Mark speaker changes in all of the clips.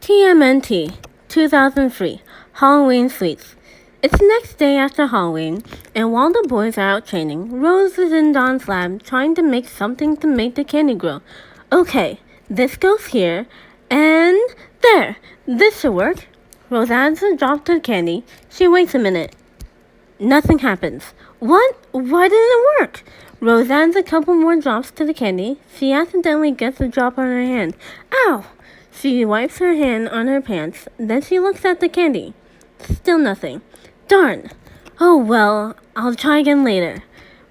Speaker 1: TMNT 2003 Halloween Sweets. It's the next day after Halloween, and while the boys are out training, Rose is in Don's lab trying to make something to make the candy grow. Okay, this goes here, and there! This should work. Rose adds a drop to the candy. She waits a minute. Nothing happens. What? Why didn't it work? Rose adds a couple more drops to the candy. She accidentally gets a drop on her hand. Ow! She wipes her hand on her pants. Then she looks at the candy. Still nothing. Darn! Oh well, I'll try again later.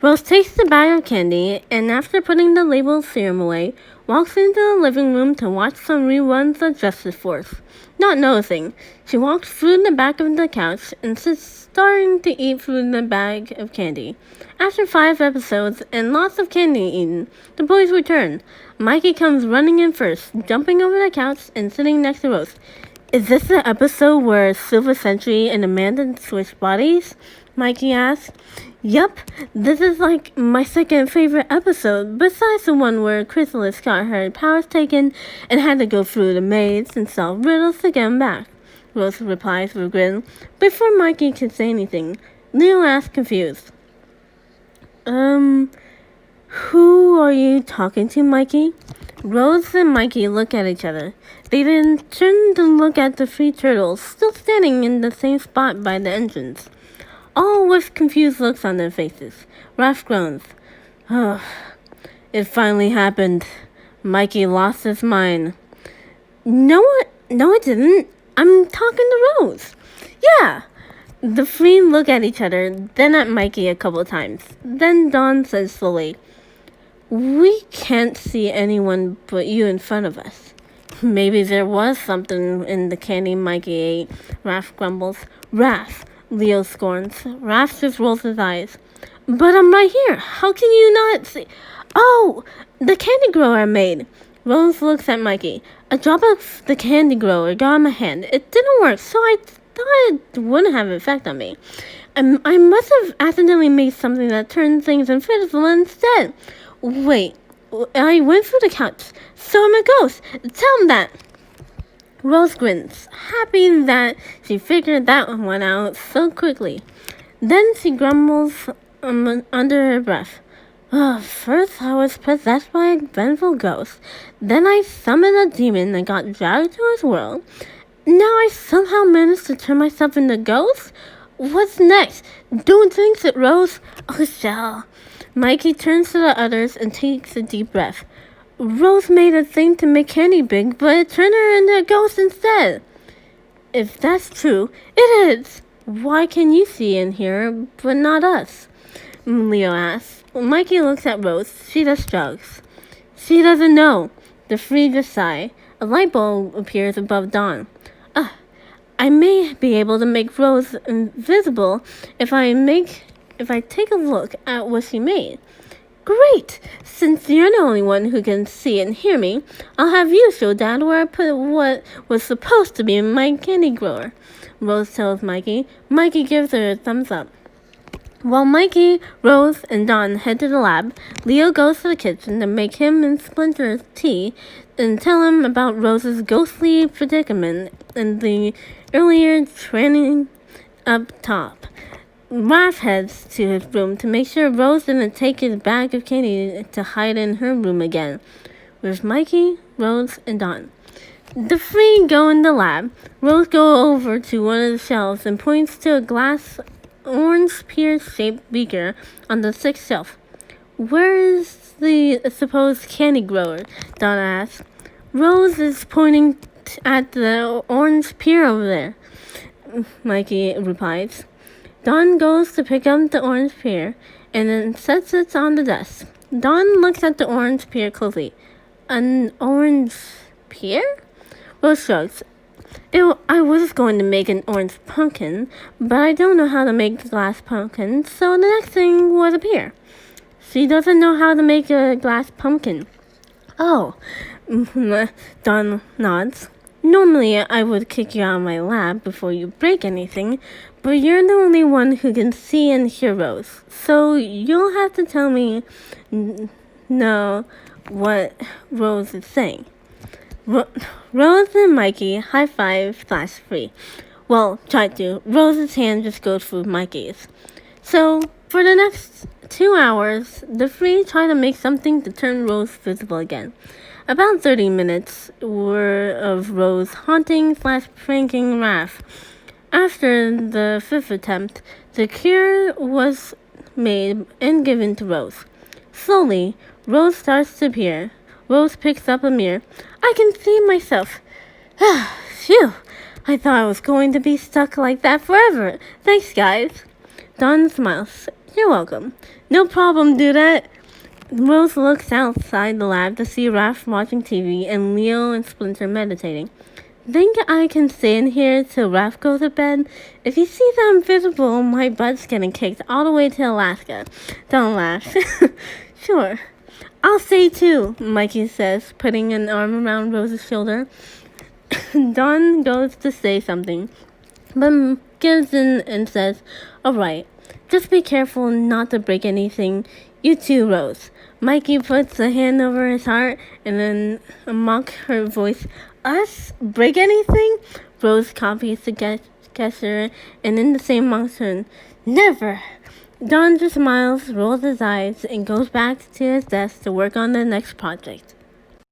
Speaker 1: Rose takes the bag of candy and after putting the labeled serum away, walks into the living room to watch some reruns of Justice Force. Not noticing, she walks through the back of the couch and sits starting to eat through the bag of candy. After 5 episodes and lots of candy eaten, the boys return. Mikey comes running in first, jumping over the couch and sitting next to Rose. Is this the episode where Silver Sentry and Amanda switch bodies? Mikey asks. Yup, this is like my second favorite episode, besides the one where Chrysalis got her powers taken and had to go through the maze and solve riddles to get him back. Rose replies with a grin. Before Mikey can say anything, Leo asks confused. Who are you talking to, Mikey? Rose and Mikey look at each other. They then turn to look at the 3 turtles still standing in the same spot by the entrance, all with confused looks on their faces. Raph groans. Oh, it finally happened. Mikey lost his mind. No, it didn't. I'm talking to Rose. Yeah. The 3 look at each other, then at Mikey a couple times. Then Dawn says slowly, we can't see anyone but you in front of us. Maybe there was something in the candy Mikey ate, Raph grumbles. Raph, Leo scorns. Raph just rolls his eyes. But I'm right here. How can you not see? Oh, the candy grower I made. Rose looks at Mikey. A drop of the candy grower got on my hand. It didn't work, so I thought it wouldn't have an effect on me. I must have accidentally made something that turned things invisible instead. Wait, I went through the couch, so I'm a ghost. Tell him that. Rose grins, happy that she figured that one out so quickly. Then she grumbles under her breath. First I was possessed by a vengeful ghost. Then I summoned a demon and got dragged to his world. Now I somehow managed to turn myself into a ghost? What's next? Don't jinx it, Rose. Oh, shall. Mikey turns to the others and takes a deep breath. Rose made a thing to make candy big, but it turned her into a ghost instead. If that's true, it is. Why can you see and hear, but not us? Leo asks. Mikey looks at Rose. She just shrugs. She doesn't know. The 3 just sigh. A light bulb appears above Dawn. I may be able to make Rose invisible if I take a look at what she made. Great! Since you're the only one who can see and hear me, I'll have you show Dad where I put what was supposed to be in my candy grower. Rose tells Mikey. Mikey gives her a thumbs up. While Mikey, Rose, and Dawn head to the lab, Leo goes to the kitchen to make him and Splinter tea and tell him about Rose's ghostly predicament and the earlier training up top. Raph heads to his room to make sure Rose didn't take his bag of candy to hide in her room again, with Mikey, Rose, and Dawn. The 3 go in the lab. Rose goes over to one of the shelves and points to a glass orange pear-shaped beaker on the 6th shelf. Where is the supposed candy grower? Donna asks. Rose is pointing at the orange pear over there, Mikey replies. Dawn goes to pick up the orange pear and then sets it on the desk. Dawn looks at the orange pear closely. An orange pear? Rose shrugs. I was going to make an orange pumpkin, but I don't know how to make glass pumpkin, so the next thing was a pear. She doesn't know how to make a glass pumpkin. Oh, Dawn nods. Normally, I would kick you out of my lab before you break anything, but you're the only one who can see and hear Rose, so you'll have to tell me what Rose is saying. Ro- Rose and Mikey high five slash free. Well, try to. Rose's hand just goes through Mikey's. So, for the next 2 hours, the three try to make something to turn Rose visible again. About 30 minutes were of Rose haunting slash pranking Raph. After the fifth attempt, the cure was made and given to Rose. Slowly, Rose starts to appear. Rose picks up a mirror. I can see myself. Phew! I thought I was going to be stuck like that forever. Thanks, guys. Dawn smiles. You're welcome. No problem, dudette. Rose looks outside the lab to see Raph watching TV and Leo and Splinter meditating. Think I can stay in here till Raph goes to bed? If you see that I'm visible, my butt's getting kicked all the way to Alaska. Don't laugh. Sure. I'll stay too, Mikey says, putting an arm around Rose's shoulder. Dawn goes to say something, but gives in and says, Alright, just be careful not to break anything. You too, Rose. Mikey puts a hand over his heart and then mock her voice. Us? Break anything? Rose copies the gesture and in the same mock tone. Never! Don just smiles, rolls his eyes, and goes back to his desk to work on the next project.